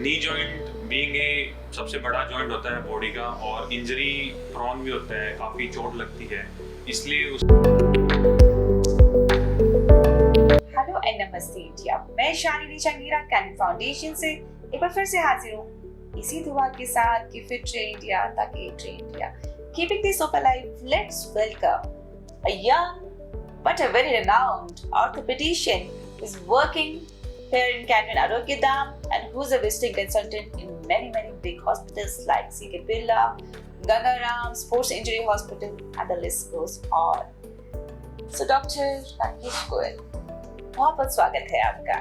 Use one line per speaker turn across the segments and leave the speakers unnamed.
Knee joint being a सबसे बड़ा joint होता है बॉडी का और इंजरी प्रोन भी होता है, काफ़ी चोट लगती है, इसलिए उस
हेलो एंड नमस्ते इंडिया। मैं शालिनी चंगीरा कैन फाउंडेशन से एक बार फिर से हाजिर हूँ इसी दुआ के साथ कि फिट रहे इंडिया ताकि हिट रहे India. Keeping this hope alive, let's welcome a young but a very renowned orthopedician who is working here in Canyon Arogyadam and who's a visiting consultant in many big hospitals like C.K. Birla, Gangaram, Sports Injury Hospital, and the list goes on. So Dr. Rakesh Goyal, बहुत बहुत स्वागत है आपका।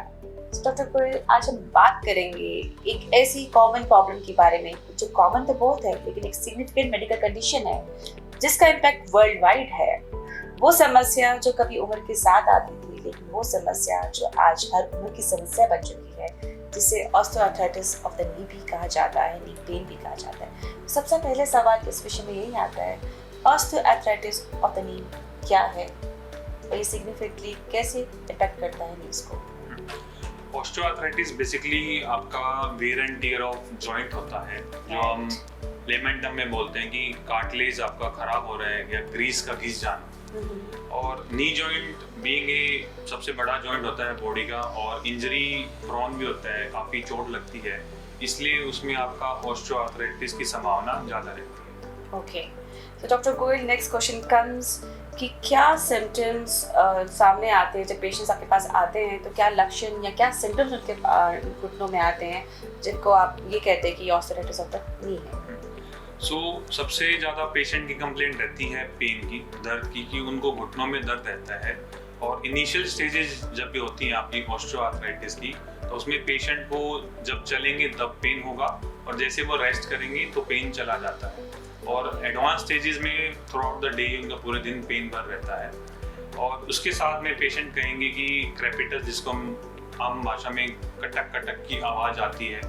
So Dr. Goyal, आज हम बात करेंगे एक ऐसी कॉमन प्रॉब्लम के बारे में जो कॉमन तो बहुत है लेकिन एक सिग्निफिकेंट मेडिकल कंडीशन है जिसका इम्पैक्ट वर्ल्ड वाइड है। वो समस्या जो कभी उम्र के साथ आती थी लेकिन वो समस्या जो आज हर उम्र की समस्या बन चुकी है, जिसे ऑस्टियोआर्थराइटिस ऑफ द नी भी कहा जाता है, नी पेन भी कहा जाता है। सबसे पहले सवाल इस विषय में यही आता है, ऑस्टियोआर्थराइटिस ऑफ द नी क्या है और ये सिग्निफिकेंटली कैसे इफेक्ट करता है नीज को?
ऑस्टियोआर्थराइटिस बेसिकली आपका wear and tear of joint होता है, जो हम लेमन टर्म में बोलते हैं कि कार्टिलेज आपका खराब हो रहा है या ग्रीस का घिस जाना। और नी जॉइंट बीइंग ए सबसे बड़ा जॉइंट होता है बॉडी का और इंजरी प्रोन भी होता है, काफ़ी चोट लगती है, इसलिए उसमें आपका ऑस्टियोआर्थराइटिस की संभावना ज़्यादा रहती है।
ओके, तो doctor Goyal, next question comes कि क्या सिम्टम्स सामने आते हैं जब पेशेंट्स आपके पास आते हैं, तो क्या लक्षण या क्या सिम्टम्स उनके घुटनों में आते हैं जिनको आप ये कहते हैं कि ऑस्टियोआर्थराइटिस ऑफ द नी है?
सबसे ज़्यादा पेशेंट की कंप्लेंट रहती है पेन की, दर्द की, कि उनको घुटनों में दर्द रहता है। और इनिशियल स्टेजेस जब भी होती हैं आपकी ऑस्टियोआर्थराइटिस की, तो उसमें पेशेंट को जब चलेंगे तब पेन होगा और जैसे वो रेस्ट करेंगे तो पेन चला जाता है। और एडवांस स्टेजेस में थ्रू आउट द डे उनका पूरे दिन पेन भर रहता है। और उसके साथ में पेशेंट कहेंगे कि क्रेपिटस, जिसको हम आम भाषा में कटक कटक की आवाज़ आती है,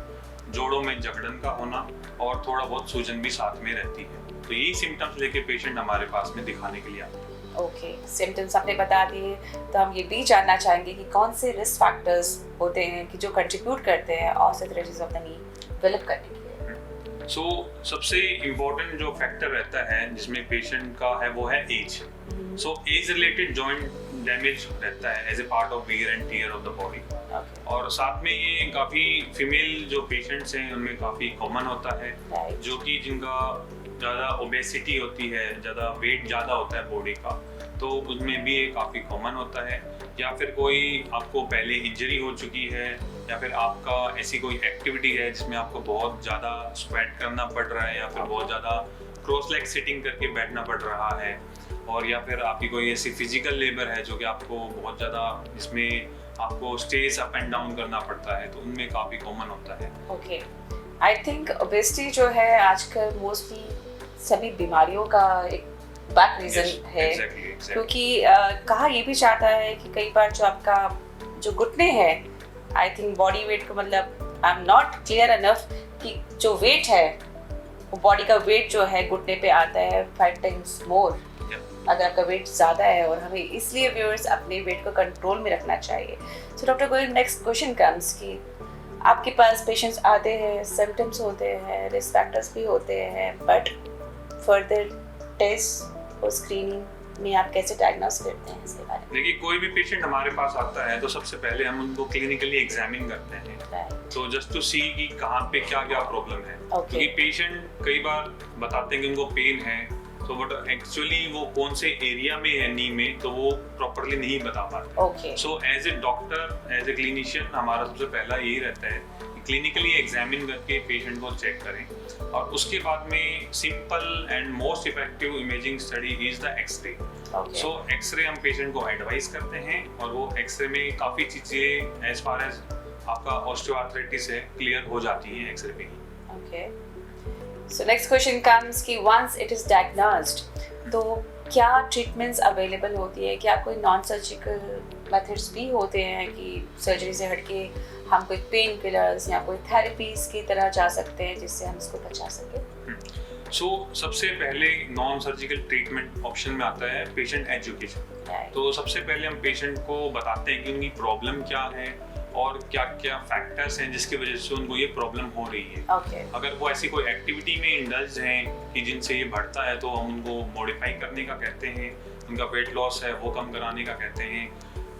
जोड़ों में जकड़न का होना और थोड़ा बहुत सूजन भी साथ में रहती है। तो यही सिम्टम्स लेके पेशेंट हमारे पास में दिखाने के लिए आते हैं।
ओके, सिम्टम्स आपने बता दिए, तो हम ये भी जानना चाहेंगे कि कौन से रिस्क फैक्टर्स होते हैं कि जो कंट्रीब्यूट करते हैं osteoarthritis of the knee develop करने के लिए।
सबसे इम्पोर्टेंट जो फैक्टर रहता है जिसमें पेशेंट का है वो है age. Age related joint damage रहता है as a part of wear and tear of the body. और साथ में ये काफ़ी फीमेल जो पेशेंट्स हैं उनमें काफ़ी कॉमन होता है, जो कि जिनका ज़्यादा ओबेसिटी होती है, ज़्यादा वेट ज़्यादा होता है बॉडी का, तो उसमें भी ये काफ़ी कॉमन होता है। या फिर कोई आपको पहले इंजरी हो चुकी है या फिर आपका ऐसी कोई एक्टिविटी है जिसमें आपको बहुत ज़्यादा स्वेट करना पड़ रहा है या फिर बहुत ज़्यादा क्रॉस लेग सिटिंग करके बैठना पड़ रहा है, और या फिर आपकी कोई ऐसी फिजिकल लेबर है जो कि आपको बहुत ज़्यादा जिसमें आपको स्टेज अप एंड डाउन करना पड़ता है, तो उनमें काफ़ी कॉमन होता है।
ओके, आई थिंक ओबेसिटी जो है आजकल मोस्टली सभी बीमारियों का एक बैक रीजन है।
exactly.
क्योंकि कहा ये भी चाहता है कि कई बार जो आपका जो घुटने हैं, आई थिंक बॉडी वेट का मतलब I am not clear enough कि जो वेट है वो बॉडी का वेट जो है घुटने पे आता है 5 टाइम्स मोर अगर आपका वेट ज़्यादा है, और हमें इसलिए व्यूअर्स अपने वेट को कंट्रोल में रखना चाहिए। So doctor Goyal, next question comes कि आपके पास पेशेंट्स आते हैं, सिम्टम्स होते हैं, रिस्क फैक्टर्स भी होते हैं, बट फर्दर टेस्ट और स्क्रीनिंग में आप कैसे डायग्नोस करते हैं इसके बारे में?
देखिए, कोई भी पेशेंट हमारे पास आता है तो सबसे पहले हम उनको क्लिनिकली एग्जामिन करते हैं, तो जस्ट टू सी कि कहाँ पे क्या क्या प्रॉब्लम है। क्योंकि पेशेंट कई बार बताते हैं कि उनको पेन है, तो बट एक्चुअली वो कौन से एरिया में है नी में, तो वो प्रॉपरली नहीं बता पाते। So as a doctor, as a clinician, हमारा सबसे पहला यही रहता है कि क्लिनिकली एग्जामिन करके पेशेंट को चेक करें, और उसके बाद में simple and most effective imaging study is the x-ray. So x-ray हम पेशेंट को एडवाइस करते हैं, और वो एक्सरे में काफ़ी चीज़ें एज फार एज आपका ऑस्टियोआर्थराइटिस है क्लियर हो जाती हैं एक्सरे पे ही।
Okay, so next question comes कि वंस इट इज डायग्नोस्ड, तो क्या ट्रीटमेंट्स अवेलेबल होती है? क्या कोई नॉन सर्जिकल मेथड्स भी होते हैं कि सर्जरी से हटके हम कोई पेन किलर्स या कोई थेरेपीज की तरह जा सकते हैं जिससे हम इसको बचा सकें?
सबसे पहले नॉन सर्जिकल ट्रीटमेंट ऑप्शन में आता है पेशेंट एजुकेशन। तो सबसे पहले हम पेशेंट को बताते हैं कि उनकी प्रॉब्लम क्या है और क्या क्या फैक्टर्स हैं जिसकी वजह से उनको ये प्रॉब्लम हो रही है।
ओके
अगर वो ऐसी कोई एक्टिविटी में इंडल्ज हैं कि जिनसे ये बढ़ता है तो हम उनको मॉडिफाई करने का कहते हैं, उनका वेट लॉस है वो कम कराने का कहते हैं,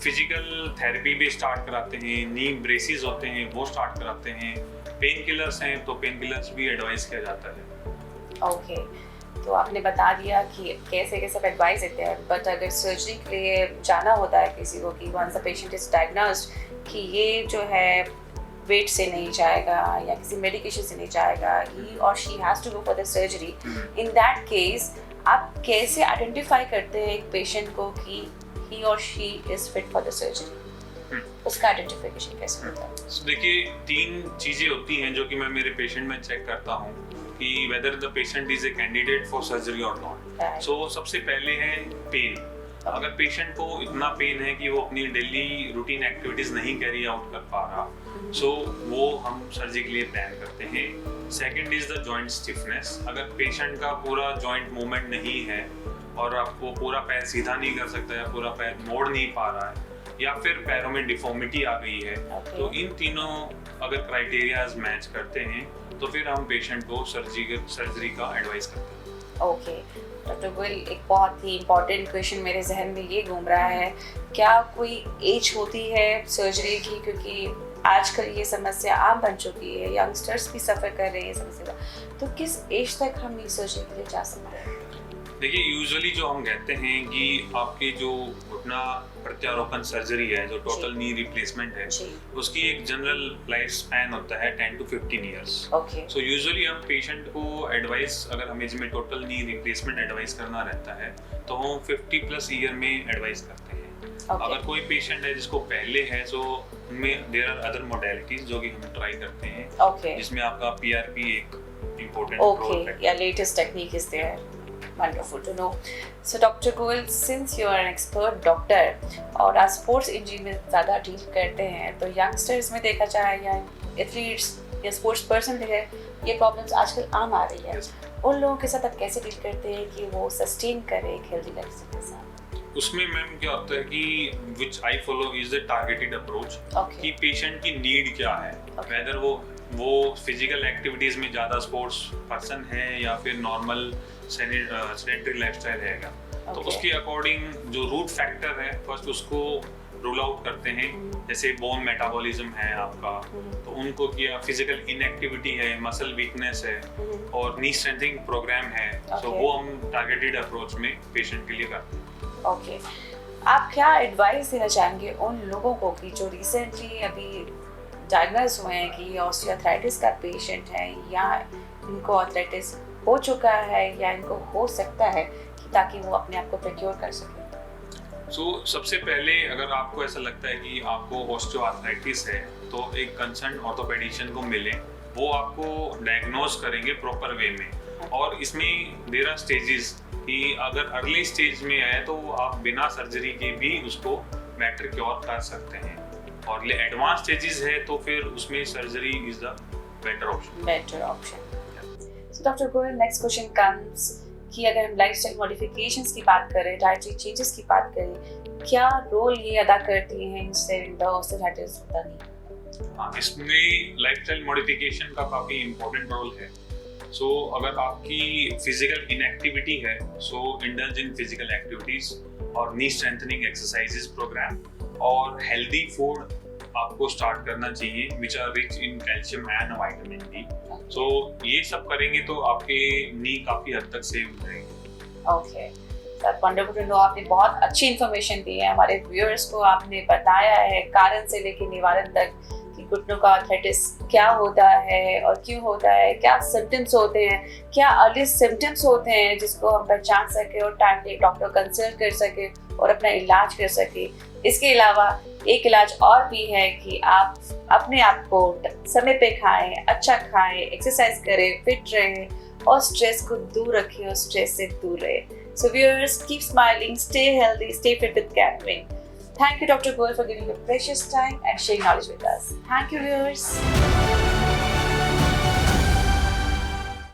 फिजिकल थेरेपी भी स्टार्ट कराते हैं, नी ब्रेसिस होते हैं वो स्टार्ट कराते हैं, पेन किलर्स हैं तो पेन किलर्स भी एडवाइस किया जाता है।
ओके तो आपने बता दिया कि कैसे कैसे एडवाइस देते हैं, बट अगर सर्जरी के लिए जाना होता है किसी को कि once the patient is diagnosed कि ये जो है वेट से नहीं जाएगा या किसी मेडिकेशन से नहीं जाएगा, ही और she has to go for the surgery, in that case आप कैसे आइडेंटिफाई करते हैं एक पेशेंट को कि ही और she is fit for the surgery? उसका आइडेंटिफिकेशन कैसे होता है?
So, देखिए 3 चीज़ें होती हैं जो कि मैं मेरे पेशेंट में चेक करता हूँ कि whether the patient is a candidate for surgery और नॉट। सो सबसे पहले है पेन। अगर पेशेंट को इतना पेन है कि वो अपनी डेली रूटीन एक्टिविटीज नहीं कैरी आउट कर पा रहा, सो वो हम सर्जरी के लिए प्लान करते हैं। Second is the joint stiffness. अगर पेशेंट का पूरा जॉइंट मूवमेंट नहीं है और आपको पूरा पैर सीधा नहीं कर सकता है, पूरा पैर मोड़ नहीं पा रहा है, या फिर पैरों में डिफॉर्मिटी आ गई है, तो इन तीनों अगर क्राइटेरियाज मैच करते हैं तो फिर हम पेशेंट को सर्जरी का एडवाइस करते हैं।
ओके डॉक्टर गोयल, एक बहुत ही इम्पोर्टेंट क्वेश्चन मेरे जहन में ये घूम रहा है, क्या कोई एज होती है सर्जरी की? क्योंकि आजकल ये समस्या आम बन चुकी है, यंगस्टर्स भी सफ़र कर रहे हैं समस्या, तो किस एज तक हम ये सर्जरी के लिए जा सकते हैं?
देखिए यूजुअली जो हम कहते हैं कि आपके जो घुटना प्रत्यारोपण सर्जरी है, जो टोटल नी रिप्लेसमेंट है, उसकी एक जनरल लाइफ स्पैन होता है 10 to 15 ईयर्स। सो यूजुअली हम पेशेंट को एडवाइस, अगर हमें इसमें टोटल नी रिप्लेसमेंट एडवाइस करना रहता है तो हम 50+ ईयर में एडवाइस करते हैं। अगर कोई पेशेंट है जिसको पहले है, सो उनमें देयर आर अदर मोडेलिटीज जो कि हम ट्राई करते हैं, जिसमें आपका PRP एक इम्पोर्टेंट रोल है।
या latest technique is there. Wonderful to know. So Dr. Goel, since you are an expert doctor और आप स्पोर्ट्स इंजरी में ज़्यादा डील करते हैं, तो यंगस्टर्स में देखा जाए या एथलीट्स या स्पोर्ट्स पर्सन देखे, ये प्रॉब्लम्स आजकल आम आ रही है। उन लोगों के साथ आप कैसे डील करते हैं कि वो सस्टेन करें एक हेल्दी लाइफस्टाइल के साथ?
उसमें मैम क्या होता है कि which I follow is the targeted approach, कि पेशेंट की नीड क्या है, वेदर वो फिजिकल एक्टिविटीज में ज़्यादा स्पोर्ट्स पर्सन है या फिर नॉर्मल सेडेंटरी लाइफस्टाइल रहेगा, तो उसके अकॉर्डिंग जो रूट फैक्टर है फर्स्ट उसको रूल आउट करते हैं। जैसे बोन मेटाबॉलिज्म है आपका, तो उनको किया, फिजिकल इनएक्टिविटी है, मसल वीकनेस है और नी स्ट्रेंथनिंग प्रोग्राम है, तो वो हम टारगेटेड अप्रोच में पेशेंट के लिए करते हैं।
ओके, आप क्या एडवाइस देना चाहेंगे उन लोगों को कि जो रिसेंटली अभी डायग्नोज हुए हैं कि ऑस्टियोआर्थराइटिस का पेशेंट है या इनको आर्थराइटिस हो चुका है या इनको हो सकता है, कि ताकि वो अपने आप को प्रिक्योर कर सकें?
सो सबसे पहले अगर आपको ऐसा लगता है कि आपको ऑस्टियोआर्थराइटिस है तो एक कंसर्न ऑर्थोपेडिशियन को मिले, वो आपको डायग्नोज करेंगे प्रॉपर वे में। और इसमें देयर आर स्टेजेस कि अगर अर्ली स्टेज में है तो आप बिना सर्जरी के भी उसको बेटर क्योर कर सकते हैं, और एडवांस स्टेजेस है तो फिर उसमें surgery is the better option.
So Dr. Goel, next question comes कि अगर हम लाइफस्टाइल मॉडिफिकेशंस की बात करें, डाइटरी चेंजेस की बात करें, क्या रोल ये अदा करती हैं इन ऑस्टियोआर्थराइटिस होने?
हाँ, इसमें लाइफस्टाइल मॉडिफिकेशन का काफ़ी इम्पोर्टेंट रोल है। सो अगर आपकी फिजिकल इनएक्टिविटी है, so indulge in physical activities और नी स्ट्रेंथनिंग एक्सरसाइजेस प्रोग्राम और हेल्दी फूड आपको स्टार्ट करना चाहिए which are rich in calcium and vitamin D. So ये सब करेंगे तो आपके नी काफी हद तक सेव हो जाएंगे।
Okay, wonderful to know. आपने बहुत अच्छी इन्फॉर्मेशन दी है हमारे व्यूअर्स को, आपने बताया है कारण से लेकर निवारण तक कि घुटनों का आर्थराइटिस क्या होता है और क्यों होता है, क्या सिम्टम्स होते हैं, क्या अर्ली सिम्टम्स होते हैं जिसको हम पहचान सके और टाइमली डॉक्टर कंसल्ट कर सके और अपना इलाज कर सके। इसके अलावा एक इलाज और भी है कि आप अपने आप को समय पे खाएं, अच्छा खाएं, एक्सरसाइज करें, फिट रहें और स्ट्रेस को दूर रखें और स्ट्रेस से दूर रहें। So viewers, keep smiling, stay healthy, stay fit with Catwing. Thank you, Dr. Goel, for giving your precious time and sharing knowledge with us. Thank you, viewers.